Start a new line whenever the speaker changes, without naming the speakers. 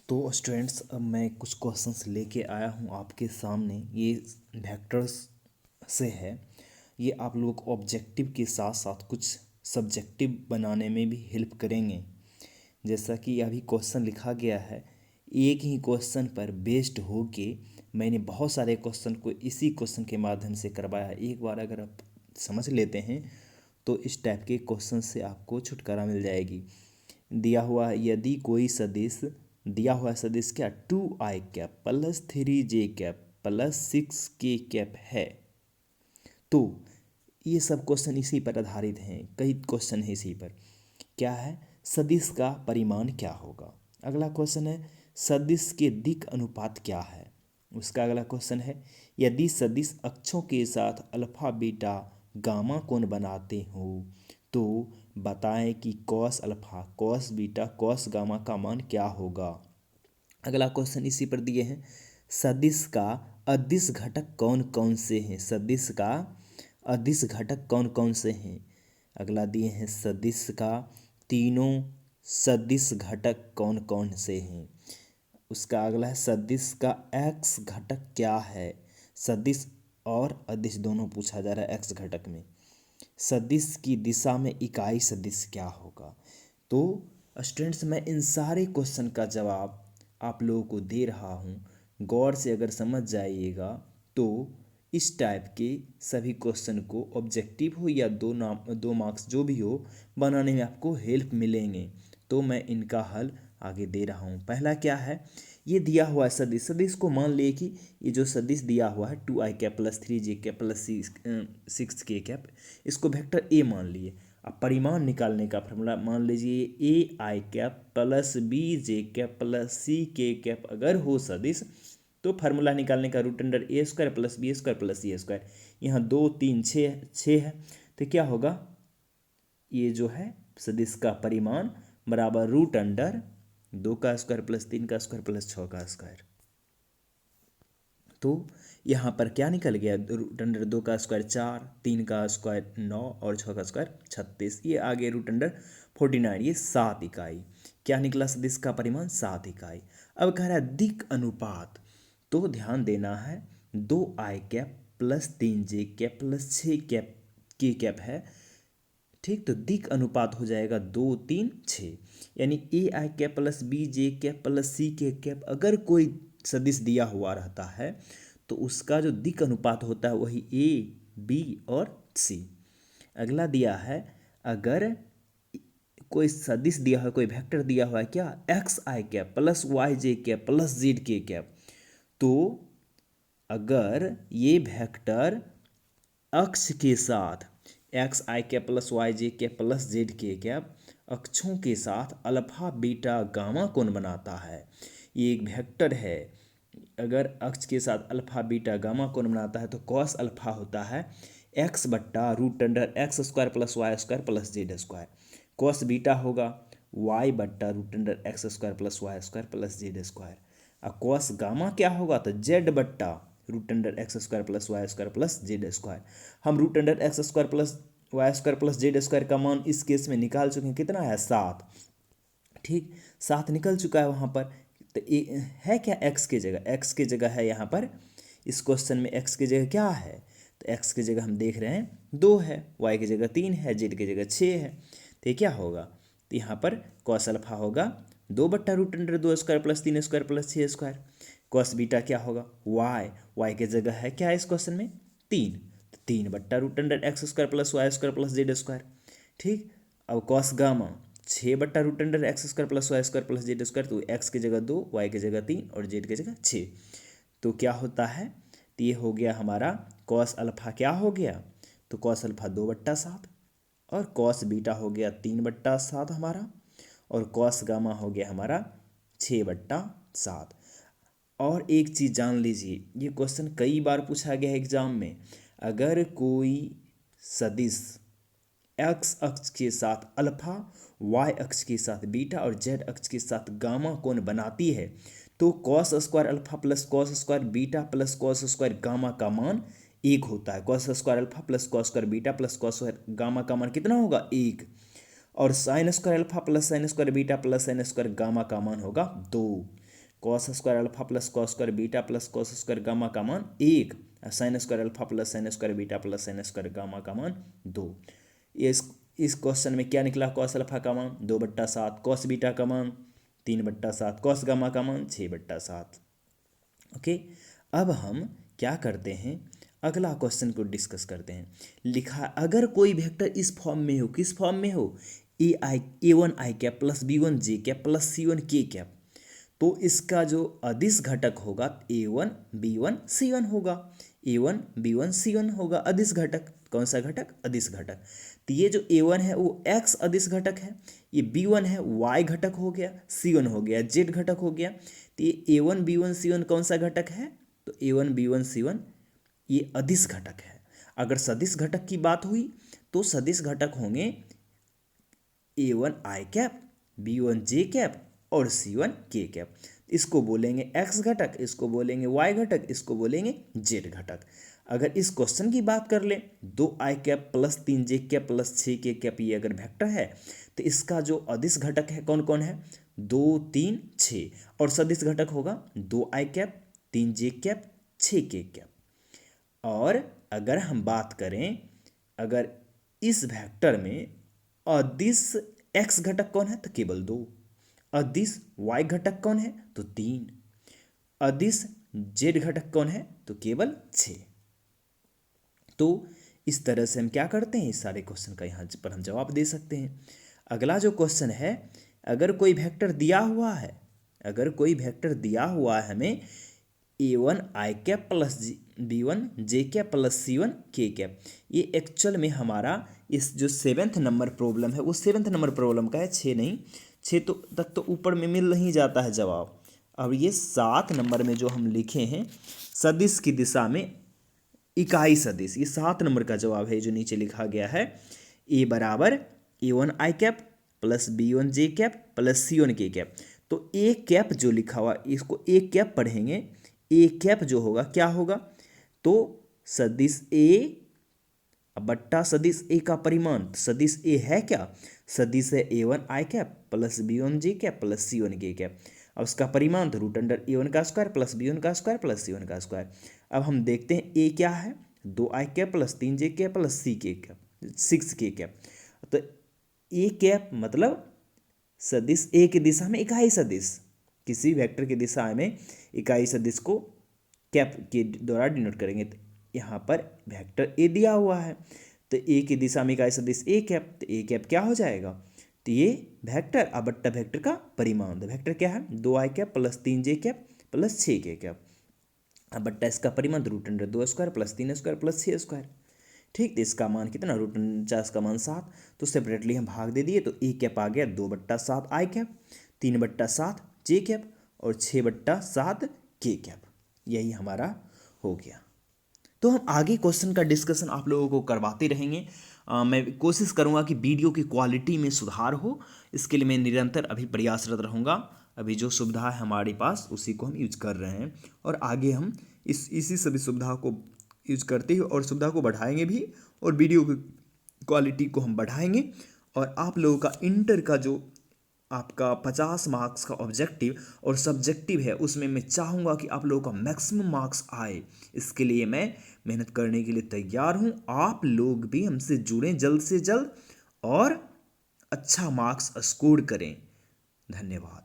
तो स्टूडेंट्स, अब मैं कुछ क्वेश्चंस लेके आया हूँ आपके सामने। ये वेक्टर्स से है। ये आप लोग को ऑब्जेक्टिव के साथ साथ कुछ सब्जेक्टिव बनाने में भी हेल्प करेंगे। जैसा कि अभी क्वेश्चन लिखा गया है, एक ही क्वेश्चन पर बेस्ड होके मैंने बहुत सारे क्वेश्चन को इसी क्वेश्चन के माध्यम से करवाया है। एक बार अगर आप समझ लेते हैं तो इस टाइप के क्वेश्चन से आपको छुटकारा मिल जाएगी। दिया हुआ है, यदि कोई सदिश दिया हुआ है, सदिश क्या 2i cap plus 3j cap plus 6k cap है, तो ये सब क्वेश्चन इसी पर आधारित हैं। कई क्वेश्चन है इसी पर। क्या है, सदिश का परिमाण क्या होगा। अगला क्वेश्चन है, सदिश के दिक् अनुपात क्या है। उसका अगला क्वेश्चन है, यदि सदिश अक्षों के साथ अल्फा बीटा गामा कोण बनाते हो तो बताएं कि cos alpha cos beta cos gamma का मान क्या होगा। अगला क्वेश्चन इसी पर दिए हैं, सदिश का अदिश घटक कौन कौन से हैं। सदिश का अदिश घटक कौन कौन से हैं। अगला दिए हैं, सदिश का तीनों सदिश घटक कौन कौन से हैं। उसका अगला है, सदिश का एक्स घटक क्या है। सदिश और अदिश दोनों पूछा जा रहा है एक्स घटक में। सदिश की दिशा में इकाई सदिश क्या होगा। तो स्टूडेंट्स, मैं इन सारे क्वेश्चन का जवाब आप लोगों को दे रहा हूँ। गौर से अगर समझ जाइएगा तो इस टाइप के सभी क्वेश्चन को ऑब्जेक्टिव हो या दो मार्क्स जो भी हो बनाने में आपको हेल्प मिलेंगे। तो मैं इनका हल आगे दे रहा हूँ। पहला क्या है, ये दिया हुआ है सदिश। सदिश को मान लिए कि ये जो सदिश दिया हुआ है 2i cap plus 3j cap plus 6k cap, इसको वेक्टर ए मान लिए। अब परिमाण निकालने का फॉर्मूला मान लीजिए ai cap plus bj cap plus ck cap अगर हो सदिश, तो फार्मूला निकालने का √a² plus b² plus c²। यहाँ 2 3 6 है, तो क्या होगा, ये जो है सदिश का परिमाण बराबर √2 का स्क्वायर प्लस 3 का स्क्वायर प्लस 6 का स्क्वायर। तो यहाँ पर क्या निकल गया, √2 का स्क्वायर 4, 3 का स्क्वायर 9 और 6 का स्क्वायर 36। ये आगे √49, ये 7 इकाई। क्या निकला, सदिश का परिमाण 7 इकाई। अब कह रहा है दिक् अनुपात, तो ध्यान देना है 2i cap plus 3j cap plus 6k cap है। ठीक, तो दिक् अनुपात हो जाएगा 2 3 6, यानी ai cap plus bj cap plus ck cap अगर कोई सदिश दिया हुआ रहता है तो उसका जो दिक् अनुपात होता है वही a b और c। अगला दिया है, अगर कोई सदिश दिया है, कोई वेक्टर दिया हुआ है क्या, xi cap plus yj cap plus zk cap, तो अगर ये वेक्टर अक्ष के साथ xi cap plus yj cap plus zk cap अक्षों के साथ अल्फा बीटा गामा कोण बनाता है। ये एक वेक्टर है, अगर अक्ष के साथ अल्फा बीटा गामा कोण बनाता है तो कॉस अल्फा होता है x बट्टा √x² plus y² plus z²। Cos beta होगा y बट्टा √x² plus y² plus z²। और कॉस गामा क्या होगा, तो z बट्टा √x² plus y² plus z²। हम √x² plus y² plus z² का मान इस केस में निकाल चुके हैं, कितना है 7। ठीक, 7 निकल चुका है वहाँ पर। तो है क्या x की जगह, x की जगह है यहाँ पर इस क्वेश्चन में x की जगह क्या है, तो x की जगह हम देख रहे हैं 2 है, y की जगह 3 है, z की जगह 6 है। तो ये क्या होगा, तो यहाँ पर कॉस अल्फा होगा 2 बट्टा √2² प्लस 3² प्लस 6²। कॉस बीटा क्या होगा, y की जगह है क्या इस क्वेश्चन में 3, तो 3 बट्टा √x² plus y² plus z²। ठीक, अब कॉस गामा 6 बट्टा √x² plus y² plus z², तो x की जगह 2, y की जगह 3 और z की जगह 6। तो क्या होता है, तो ये हो गया हमारा कॉस अल्फा क्या हो गया, तो कॉस अल्फा 2/7 और कॉस बीटा हो गया 3/7 हमारा, और कॉस गामा हो गया हमारा 6/7। और एक चीज़ जान लीजिए, ये क्वेश्चन कई बार पूछा गया है एग्जाम में। अगर कोई सदिश एक्स अक्ष के साथ अल्फा, वाई अक्ष के साथ बीटा और जेड अक्ष के साथ गामा कोण बनाती है तो cos square alpha plus cos square beta plus cos square gamma का मान 1 होता है। Cos square alpha plus cos square beta plus cos square gamma का मान कितना होगा 1, और sine square alpha plus sine square beta plus sine square gamma का मान होगा 2। Cos square alpha plus cos square beta plus cos square gamma का मान 1, और sine square alpha plus sine square beta plus sine square gamma का मान 2। ये इस क्वेश्चन में क्या निकला? कॉस अल्फा का मान 2/7, कॉस बीटा का मान 3/7, कॉस गामा का मान 6/7। ओके, अब हम क्या करते हैं, अगला क्वेश्चन को डिस्कस करते हैं। लिखा, अगर कोई वेक्टर इस फॉर्म में हो, किस फॉर्म में हो? a1 i cap plus b1 j cap plus c1 k cap, तो इसका जो अदिश घटक होगा a1 b1 c1 होगा, a1 b1 c1 होगा अदिश घटक। कौन सा घटक? अदिश घटक। तो ये जो a1 है वो x अदिश घटक है, ये b1 है y घटक हो गया, c1 हो गया z घटक हो गया। तो ये a1 b1 c1 कौन सा घटक है? तो a1 b1 c1 ये अदिश घटक है। अगर सदिश घटक की बात हुई तो सदिश घटक होंगे a1 i cap, b1 j cap और c1 k कैप। इसको बोलेंगे x घटक, इसको बोलेंगे y घटक, इसको बोलेंगे z घटक। अगर इस क्वेश्चन की बात कर ले, 2i cap plus 3j cap plus 6k cap, ये अगर वेक्टर है तो इसका जो अदिश घटक है कौन कौन है? 2 3 6, और सदिश घटक होगा 2i cap 3j cap 6k cap. और अगर हम बात करें, अगर इस वेक्टर में अदिश x घटक कौन है? तो केवल 2। अदिश y घटक कौन है? तो 3। अदिश z घटक कौन है? तो केवल 6। तो इस तरह से हम क्या करते हैं, इस सारे क्वेश्चन का यहाँ पर हम जवाब दे सकते हैं। अगला जो क्वेश्चन है, अगर कोई वेक्टर दिया हुआ है, अगर कोई वेक्टर दिया हुआ है हमें a1 i cap plus b1 j cap plus c1 k cap, ये एक्चुअल में हमारा इस जो 7th नंबर प्रॉब्लम है वो 7th नंबर प्रॉब्लम का है, 6 नहीं, 6 तो तक तो ऊपर में मिल नहीं जाता है जवाब। अब ये 7 नंबर में जो हम लिखे हैं सदिश की दिशा में इकाई सदिश, ये 7 नंबर का जवाब है जो नीचे लिखा गया है। a बराबर a1 i cap plus b1 j cap plus c1 k cap. तो a कैप जो लिखा हुआ इसको a कैप पढ़ेंगे, a कैप जो होगा क्या होगा? तो सदिश a बट्टा सदिश a का परिमाण, सदिश a है क्या? सदिश है a1 i cap plus b1 j cap plus c1 k cap. अब उसका परिमाण तो रूट अंडर a1 का स्क्वायर प्लस b1 का स्क्वायर प्लस c1 का स्क्वायर। अब हम देखते हैं a क्या है? 2i cap plus 3j cap plus c k cap 6k cap. तो a कैप मतलब सदिश a की दिशा में इकाई सदिश, किसी वेक्टर की दिशा में इकाई सदिश को कैप के द्वारा डिनोट करेंगे। तो यहाँ पर वेक्टर ए दिया हुआ है, तो ए की दिशा में इकाई सदिश ए कैप, तो ए कैप क्या हो जाएगा? तो ये वेक्टर बट्टा वेक्टर का परिमाण, तो वेक्टर क्या है? 2i cap plus 3j cap plus 6k cap, बट्टा इसका परिमाण root under 2 square plus 3 square plus 6 square. ठीक, तो इसका मान कितना? रूट 49 का मान 7। तो सेपरेटली हम भाग दे दिए, तो ए कैप आ गया 2/7 i कैप, 3/7 j कैप और 6/7 k कैप। यही हमारा हो गया। तो हम आगे क्वेश्चन का डिस्कशन आप लोगों को करवाते रहेंगे। मैं कोशिश करूंगा कि वीडियो की क्वालिटी में सुधार हो, इसके लिए मैं निरंतर अभी प्रयासरत रहूँगा। अभी जो सुविधा है हमारे पास उसी को हम यूज कर रहे हैं, और आगे हम इसी सभी सुविधा को यूज करते हुए और सुविधा को बढ़ाएंगे भी, और वीडियो की क्वालिटी को हम बढ़ाएंगे। और आप लोगों का इंटर का जो आपका 50 मार्क्स का ऑब्जेक्टिव और सब्जेक्टिव है, उसमें मैं चाहूँगा कि आप लोगों का मैक्सिमम मार्क्स आए। इसके लिए मैं मेहनत करने के लिए तैयार हूँ। आप लोग भी हमसे जुड़ें जल्द से जल्द और अच्छा मार्क्स स्कोर करें। धन्यवाद।